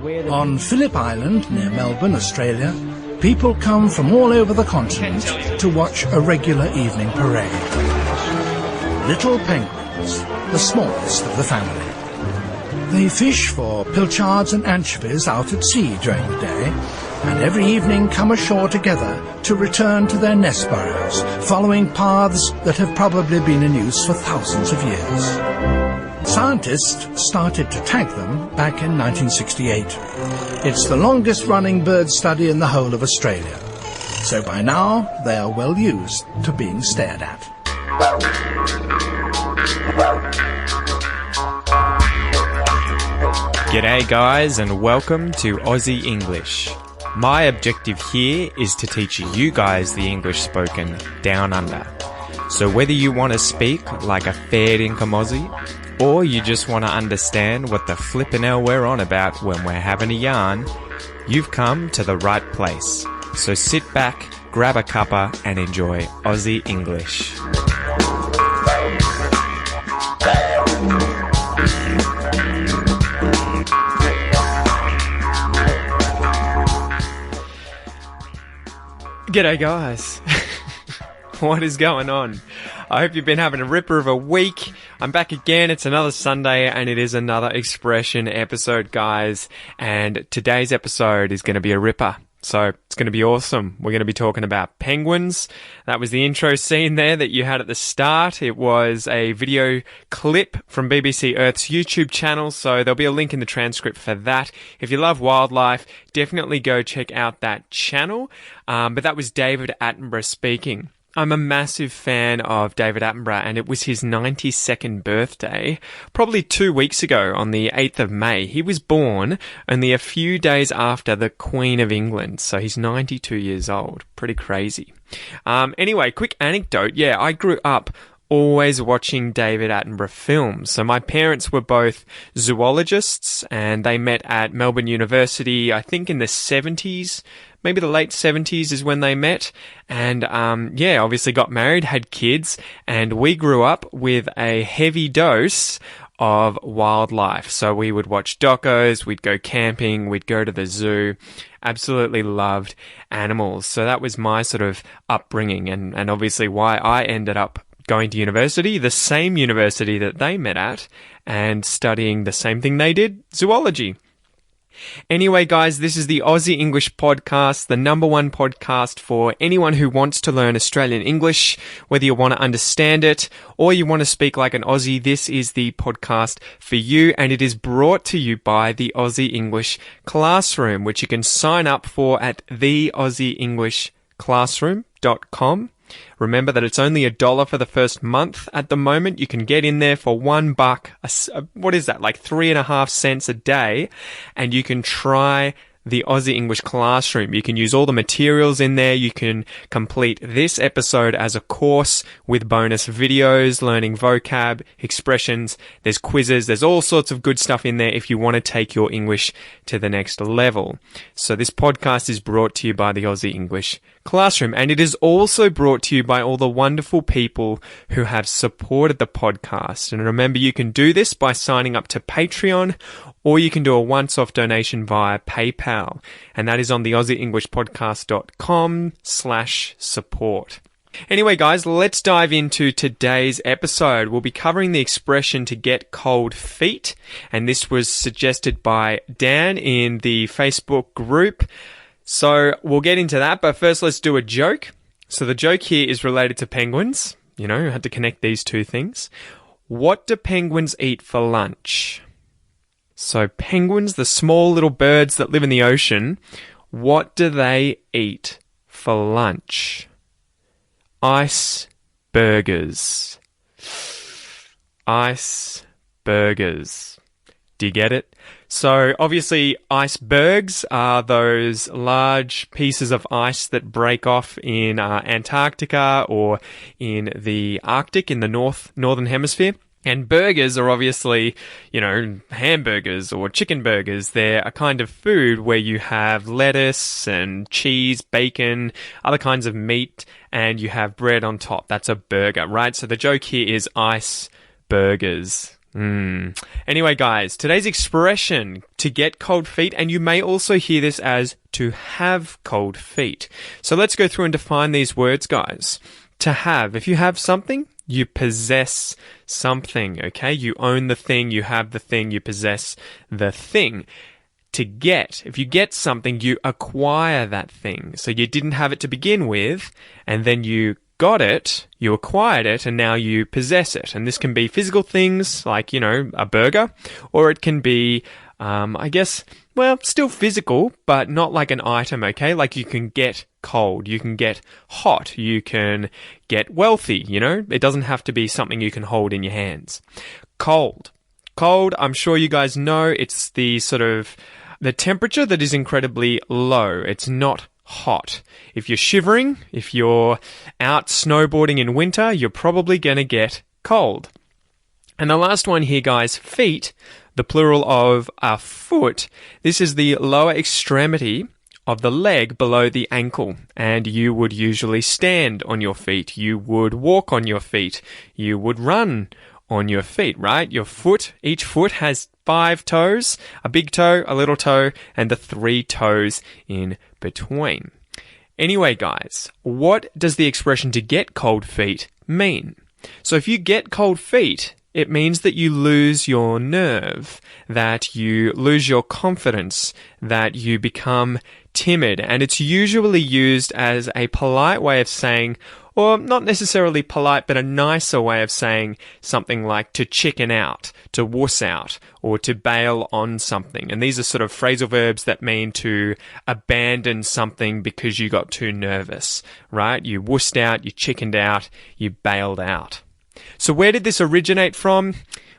On Phillip Island, near Melbourne, Australia, people come from all over the continent to watch a regular evening parade. Little penguins, the smallest of the family. They fish for pilchards and anchovies out at sea during the day, and every evening come ashore together to return to their nest burrows, following paths that have probably been in use for thousands of years. Scientists started to tag them back in 1968. It's the longest-running bird study in the whole of Australia. So by now, they are well used to being stared at. G'day guys, and welcome to Aussie English. My objective here is to teach you guys the English spoken down under. So whether you want to speak like a fair income Aussie, or you just want to understand what the flippin' hell we're on about when we're having a yarn, you've come to the right place. So sit back, grab a cuppa, and enjoy Aussie English. G'day guys. What is going on? I hope you've been having a ripper of a week. I'm back again. It's another Sunday and it is another expression episode, guys. And today's episode is going to be a ripper. So it's going to be awesome. We're going to be talking about penguins. That was the intro scene there that you had at the start. It was a video clip from BBC Earth's YouTube channel. So there'll be a link in the transcript for that. If you love wildlife, definitely go check out that channel. But that was David Attenborough speaking. I'm a massive fan of David Attenborough, and it was his 92nd birthday, probably 2 weeks ago on the 8th of May. He was born only a few days after the Queen of England, so he's 92 years old. Pretty crazy. Anyway, quick anecdote. Yeah, I grew up always watching David Attenborough films. So my parents were both zoologists, and they met at Melbourne University, I think in the 70s. Maybe the late 70s is when they met, and obviously got married, had kids, and we grew up with a heavy dose of wildlife. So we would watch docos, we'd go camping, we'd go to the zoo. Absolutely loved animals. So that was my sort of upbringing, and obviously why I ended up going to university, the same university that they met at, and studying the same thing they did, zoology. Anyway, guys, this is the Aussie English Podcast, the number one podcast for anyone who wants to learn Australian English, whether you want to understand it or you want to speak like an Aussie. This is the podcast for you, and it is brought to you by the Aussie English Classroom, which you can sign up for at theaussieenglishclassroom.com. Remember that it's only $1 for the first month at the moment. You can get in there for $1. What is that? Like 3.5 cents a day. And you can try the Aussie English Classroom. You can use all the materials in there. You can complete this episode as a course with bonus videos, learning vocab, expressions. There's quizzes. There's all sorts of good stuff in there if you want to take your English to the next level. So this podcast is brought to you by the Aussie English Classroom, and it is also brought to you by all the wonderful people who have supported the podcast. And remember, you can do this by signing up to Patreon, or you can do a once-off donation via PayPal, and that is on the AussieEnglishPodcast.com/support. Anyway, guys, let's dive into today's episode. We'll be covering the expression to get cold feet, and this was suggested by Dan in the Facebook group. So we'll get into that, but first let's do a joke. So the joke here is related to penguins. You know, I had to connect these two things. What do penguins eat for lunch? So penguins, the small little birds that live in the ocean, what do they eat for lunch? Icebergers. Icebergers. Do you get it? So obviously icebergs are those large pieces of ice that break off in Antarctica or in the Arctic in the northern hemisphere. And burgers are obviously, hamburgers or chicken burgers. They're a kind of food where you have lettuce and cheese, bacon, other kinds of meat, and you have bread on top. That's a burger, right? So the joke here is ice burgers. Anyway, guys, today's expression, to get cold feet, and you may also hear this as to have cold feet. So let's go through and define these words, guys. To have, if you have something, you possess something, okay? You own the thing, you have the thing, you possess the thing. To get, if you get something, you acquire that thing. So you didn't have it to begin with, and then you got it, you acquired it, and now you possess it. And this can be physical things like, a burger, or it can be, still physical, but not like an item, okay? Like you can get cold, you can get hot, you can get wealthy, It doesn't have to be something you can hold in your hands. Cold. Cold, I'm sure you guys know, it's the the temperature that is incredibly low. It's not hot. If you're shivering, if you're out snowboarding in winter, you're probably going to get cold. And the last one here, guys, feet, the plural of a foot. This is the lower extremity of the leg below the ankle, and you would usually stand on your feet. You would walk on your feet. You would run on your feet, right? Your foot, each foot has 5 toes, a big toe, a little toe, and the 3 toes in between. Anyway, guys, what does the expression to get cold feet mean? So if you get cold feet, it means that you lose your nerve, that you lose your confidence, that you become timid. And it's usually used as a polite way of saying, or not necessarily polite, but a nicer way of saying something like to chicken out, to wuss out, or to bail on something. And these are sort of phrasal verbs that mean to abandon something because you got too nervous, right? You wussed out, you chickened out, you bailed out. So where did this originate from?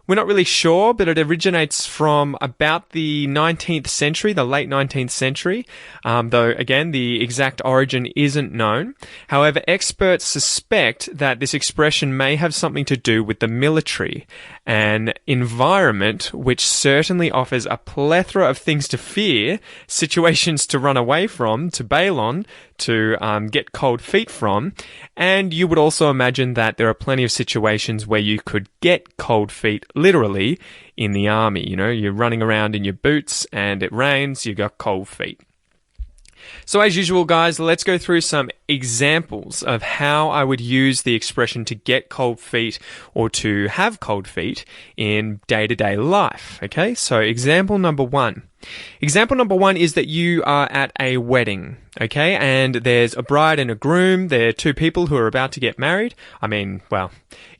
We're not really sure, but it originates from about the 19th century, the late 19th century, though, again, the exact origin isn't known. However, experts suspect that this expression may have something to do with the military, an environment which certainly offers a plethora of things to fear, situations to run away from, to bail on, to get cold feet from, and you would also imagine that there are plenty of situations where you could get cold feet literally in the army. You're running around in your boots and it rains, you got cold feet. So as usual, guys, let's go through some examples of how I would use the expression to get cold feet or to have cold feet in day-to-day life. Okay, so example number 1. Example number 1 is that you are at a wedding, okay, and there's a bride and a groom. They're 2 people who are about to get married. In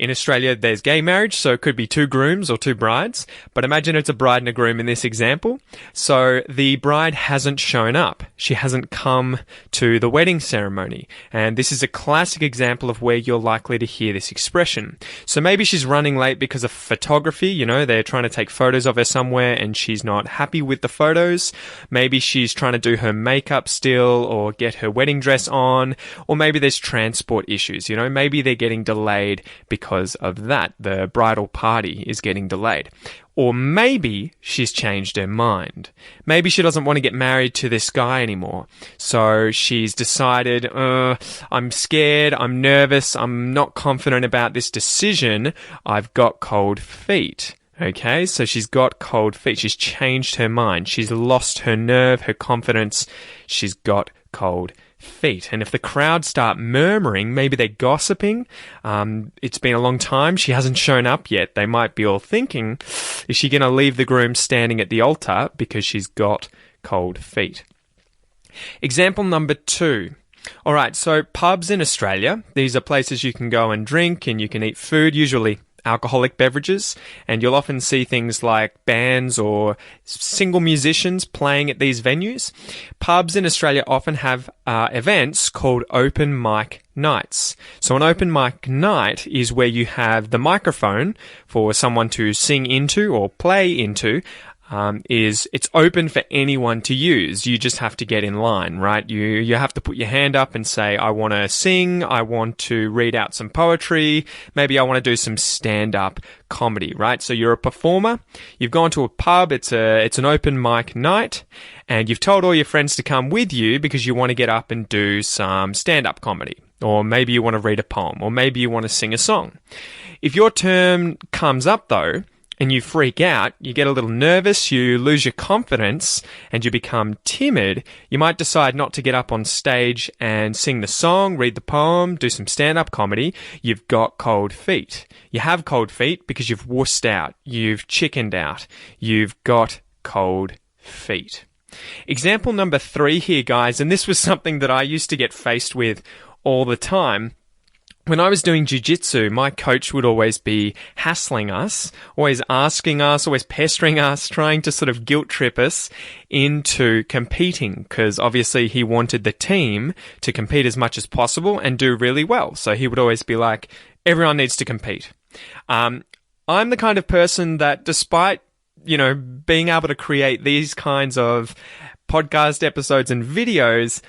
Australia, there's gay marriage, so it could be 2 grooms or 2 brides, but imagine it's a bride and a groom in this example. So the bride hasn't shown up. She hasn't come to the wedding ceremony, and this is a classic example of where you're likely to hear this expression. So maybe she's running late because of photography, they're trying to take photos of her somewhere and she's not happy with the photos. Maybe she's trying to do her makeup still or get her wedding dress on, or maybe there's transport issues, maybe they're getting delayed because of that. The bridal party is getting delayed. Or maybe she's changed her mind. Maybe she doesn't want to get married to this guy anymore. So she's decided, I'm scared, I'm nervous, I'm not confident about this decision, I've got cold feet. Okay, so she's got cold feet. She's changed her mind. She's lost her nerve, her confidence. She's got cold feet. And if the crowd start murmuring, maybe they're gossiping, it's been a long time, she hasn't shown up yet, they might be all thinking, is she going to leave the groom standing at the altar because she's got cold feet? Example number 2. All right, so pubs in Australia, these are places you can go and drink and you can eat food, usually alcoholic beverages, and you'll often see things like bands or single musicians playing at these venues. Pubs in Australia often have events called open mic nights. So an open mic night is where you have the microphone for someone to sing into or play into. It's open for anyone to use. You just have to get in line, right? You have to put your hand up and say, I want to sing, I want to read out some poetry, maybe I want to do some stand-up comedy, right? So you're a performer, you've gone to a pub, it's an open mic night, and you've told all your friends to come with you because you want to get up and do some stand-up comedy. Or maybe you want to read a poem, or maybe you want to sing a song. If your turn comes up though, and you freak out, you get a little nervous, you lose your confidence, and you become timid, you might decide not to get up on stage and sing the song, read the poem, do some stand-up comedy. You've got cold feet. You have cold feet because you've wussed out, you've chickened out, you've got cold feet. Example number 3 here, guys, and this was something that I used to get faced with all the time. When I was doing jiu-jitsu, my coach would always be hassling us, always asking us, always pestering us, trying to sort of guilt trip us into competing, because obviously he wanted the team to compete as much as possible and do really well. So he would always be like, everyone needs to compete. I'm the kind of person that, despite, being able to create these kinds of podcast episodes and videos,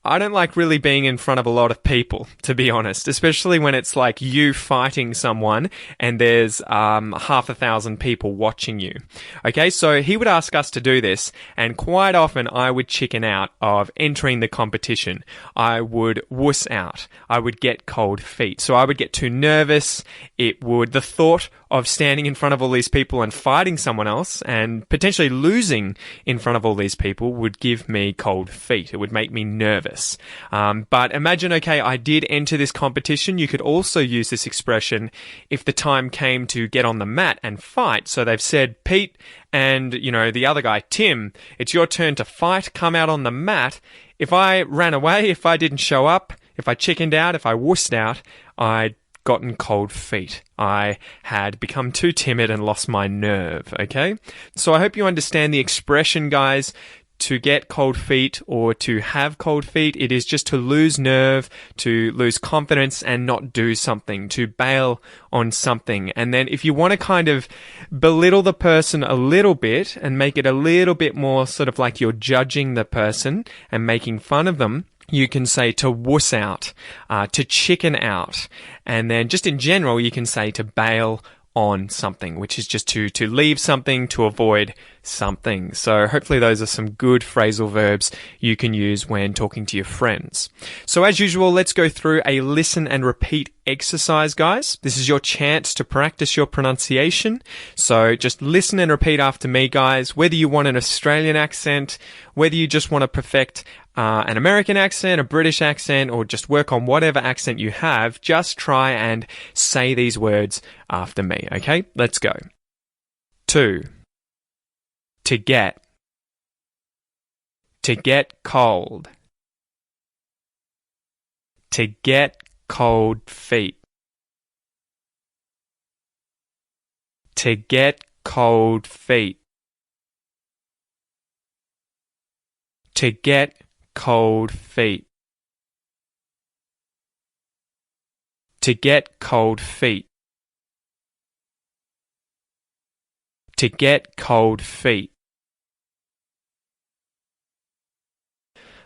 I don't like really being in front of a lot of people, to be honest, especially when it's like you fighting someone and there's 1,000 people watching you. Okay, so he would ask us to do this, and quite often I would chicken out of entering the competition. I would wuss out. I would get cold feet. So I would get too nervous. The thought of standing in front of all these people and fighting someone else and potentially losing in front of all these people would give me cold feet. It would make me nervous. But imagine, okay, I did enter this competition. You could also use this expression if the time came to get on the mat and fight. So they've said, Pete and, the other guy, Tim, it's your turn to fight. Come out on the mat. If I ran away, if I didn't show up, if I chickened out, if I wussed out, I'd gotten cold feet. I had become too timid and lost my nerve, okay? So I hope you understand the expression, guys. To get cold feet or to have cold feet, it is just to lose nerve, to lose confidence and not do something, to bail on something. And then if you want to kind of belittle the person a little bit and make it a little bit more sort of like you're judging the person and making fun of them, you can say to wuss out, to chicken out. And then just in general, you can say to bail on something, which is just to leave something, to avoid something. So hopefully those are some good phrasal verbs you can use when talking to your friends. So as usual, let's go through a listen and repeat exercise, guys. This is your chance to practice your pronunciation. So just listen and repeat after me, guys. Whether you want an Australian accent, whether you just want to perfect an American accent, a British accent, or just work on whatever accent you have, just try and say these words after me, okay? Let's go. To get cold. To get cold feet. To get cold feet. To get cold feet. To get cold feet. To get cold feet.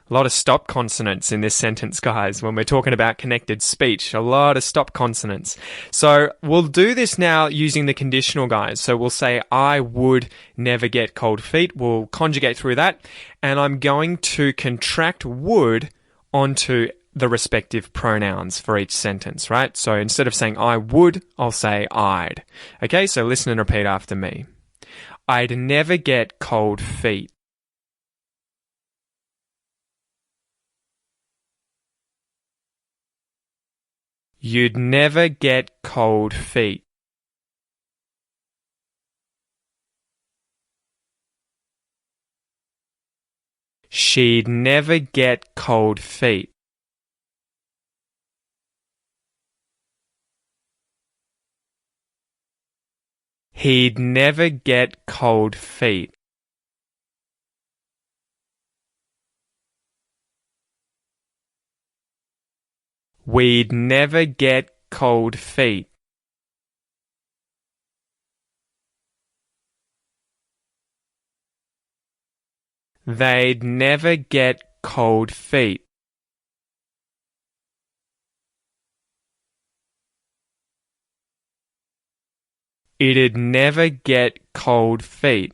A lot of stop consonants in this sentence, guys, when we're talking about connected speech. A lot of stop consonants. So we'll do this now using the conditional, guys. So we'll say, I would never get cold feet. We'll conjugate through that. And I'm going to contract would onto the respective pronouns for each sentence, right? So instead of saying I would, I'll say I'd. Okay, so listen and repeat after me. I'd never get cold feet. You'd never get cold feet. She'd never get cold feet. He'd never get cold feet. We'd never get cold feet. They'd never get cold feet. It'd never get cold feet.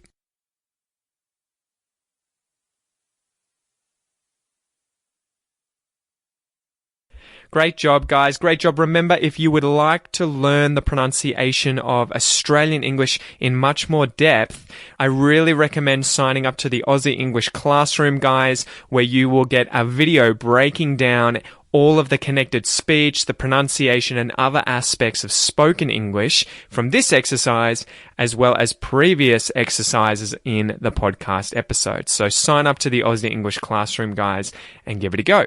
Great job, guys. Great job. Remember, if you would like to learn the pronunciation of Australian English in much more depth, I really recommend signing up to the Aussie English Classroom, guys, where you will get a video breaking down all of the connected speech, the pronunciation, and other aspects of spoken English from this exercise, as well as previous exercises in the podcast episode. So sign up to the Aussie English Classroom, guys, and give it a go.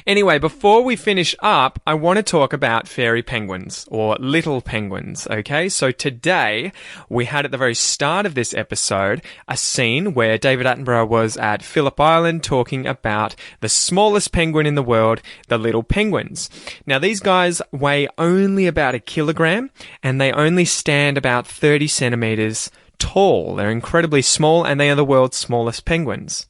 Anyway, before we finish up, I want to talk about fairy penguins, or little penguins, okay? So today, we had at the very start of this episode, a scene where David Attenborough was at Phillip Island talking about the smallest penguin in the world, the little penguins. Now, these guys weigh only about 1 kilogram, and they only stand about 30 centimeters tall. They're incredibly small, and they are the world's smallest penguins.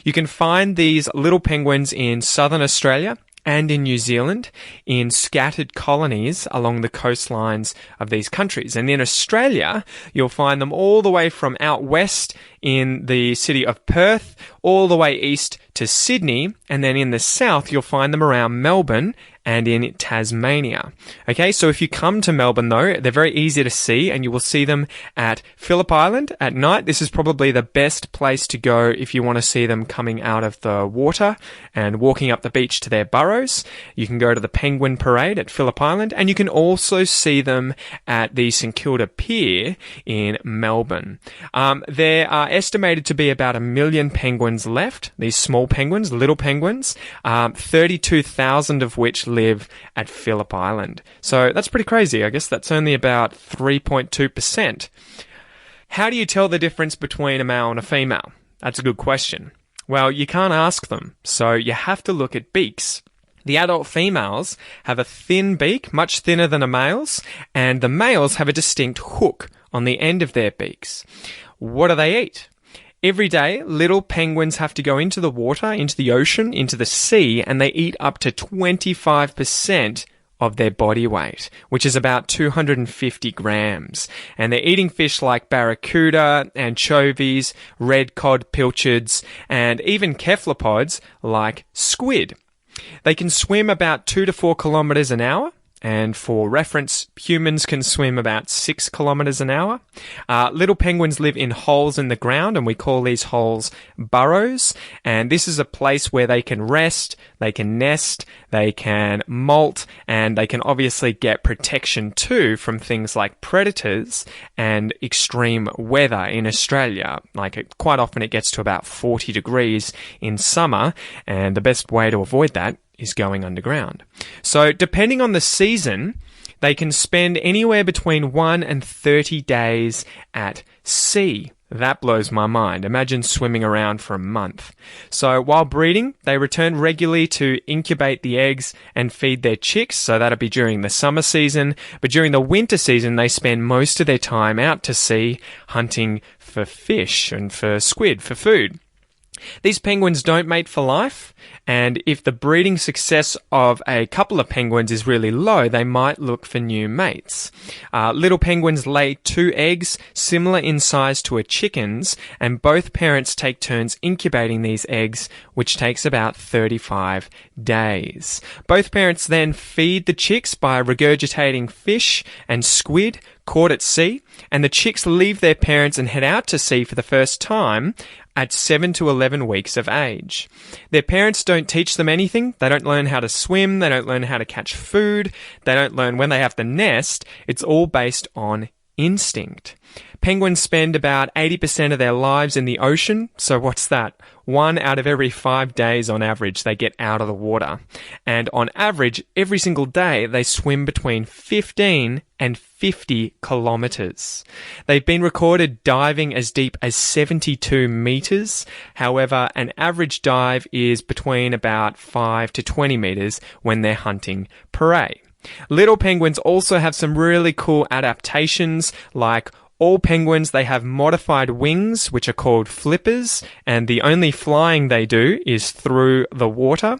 You can find these little penguins in southern Australia and in New Zealand in scattered colonies along the coastlines of these countries. And in Australia, you'll find them all the way from out west in the city of Perth, all the way east to Sydney, and then in the south, you'll find them around Melbourne and in Tasmania. Okay, so if you come to Melbourne, though, they're very easy to see, and you will see them at Phillip Island at night. This is probably the best place to go if you want to see them coming out of the water and walking up the beach to their burrows. You can go to the Penguin Parade at Phillip Island, and you can also see them at the St Kilda Pier in Melbourne. There are estimated to be about 1 million penguins left, these small penguins, little penguins, 32,000 of which live at Phillip Island. So that's pretty crazy. I guess that's only about 3.2%. How do you tell the difference between a male and a female? That's a good question. Well, you can't ask them, so you have to look at beaks. The adult females have a thin beak, much thinner than a male's, and the males have a distinct hook on the end of their beaks. What do they eat? Every day, little penguins have to go into the water, into the ocean, into the sea, and they eat up to 25% of their body weight, which is about 250 grams. And they're eating fish like barracuda, anchovies, red cod pilchards, and even cephalopods like squid. They can swim about 2 to 4 kilometers an hour. And for reference, humans can swim about 6 kilometers an hour. Little penguins live in holes in the ground, and we call these holes burrows. And this is a place where they can rest, they can nest, they can molt, and they can obviously get protection too from things like predators and extreme weather in Australia. Quite often it gets to about 40 degrees in summer, and the best way to avoid that is going underground. So depending on the season, they can spend anywhere between 1 and 30 days at sea. That blows my mind. Imagine swimming around for a month. So while breeding, they return regularly to incubate the eggs and feed their chicks. So that'll be during the summer season. But during the winter season, they spend most of their time out to sea hunting for fish and for squid, for food. These penguins don't mate for life, and if the breeding success of a couple of penguins is really low, they might look for new mates. Little penguins lay 2 eggs, similar in size to a chicken's, and both parents take turns incubating these eggs, which takes about 35 days. Both parents then feed the chicks by regurgitating fish and squid caught at sea, and the chicks leave their parents and head out to sea for the first time at 7 to 11 weeks of age. Their parents don't teach them anything. They don't learn how to swim. They don't learn how to catch food. They don't learn when they have to nest. It's all based on instinct. Penguins spend about 80% of their lives in the ocean. So what's that? 1 out of every 5 days on average they get out of the water. And on average, every single day they swim between 15 and 50 kilometers. They've been recorded diving as deep as 72 meters. However, an average dive is between about 5 to 20 meters when they're hunting prey. Little penguins also have some really cool adaptations, like all penguins, they have modified wings, which are called flippers, and the only flying they do is through the water.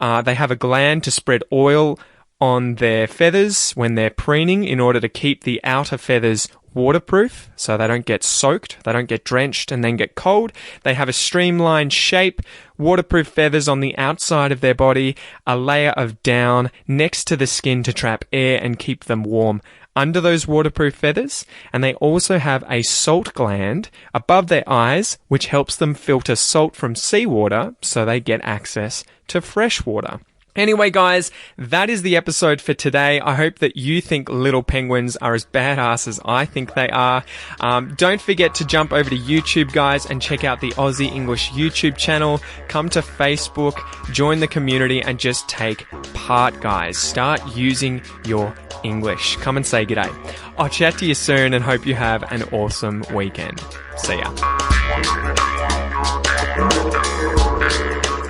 They have a gland to spread oil on their feathers when they're preening in order to keep the outer feathers waterproof so they don't get soaked, they don't get drenched and then get cold. They have a streamlined shape, waterproof feathers on the outside of their body, a layer of down next to the skin to trap air and keep them warm under those waterproof feathers, and they also have a salt gland above their eyes which helps them filter salt from seawater so they get access to fresh water. Anyway, guys, that is the episode for today. I hope that you think little penguins are as badass as I think they are. Don't forget to jump over to YouTube, guys, and check out the Aussie English YouTube channel. Come to Facebook, join the community, and just take part, guys. Start using your English. Come and say g'day. I'll chat to you soon and hope you have an awesome weekend. See ya.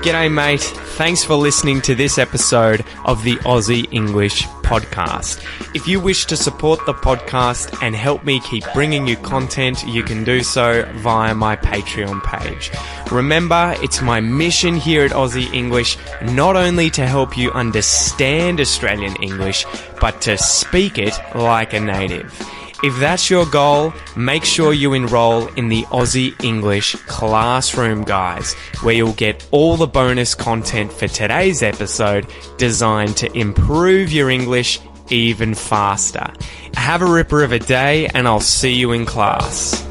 G'day, mate. Thanks for listening to this episode of the Aussie English Podcast. If you wish to support the podcast and help me keep bringing you content, you can do so via my Patreon page. Remember, it's my mission here at Aussie English not only to help you understand Australian English, but to speak it like a native. If that's your goal, make sure you enroll in the Aussie English Classroom, guys, where you'll get all the bonus content for today's episode designed to improve your English even faster. Have a ripper of a day, and I'll see you in class.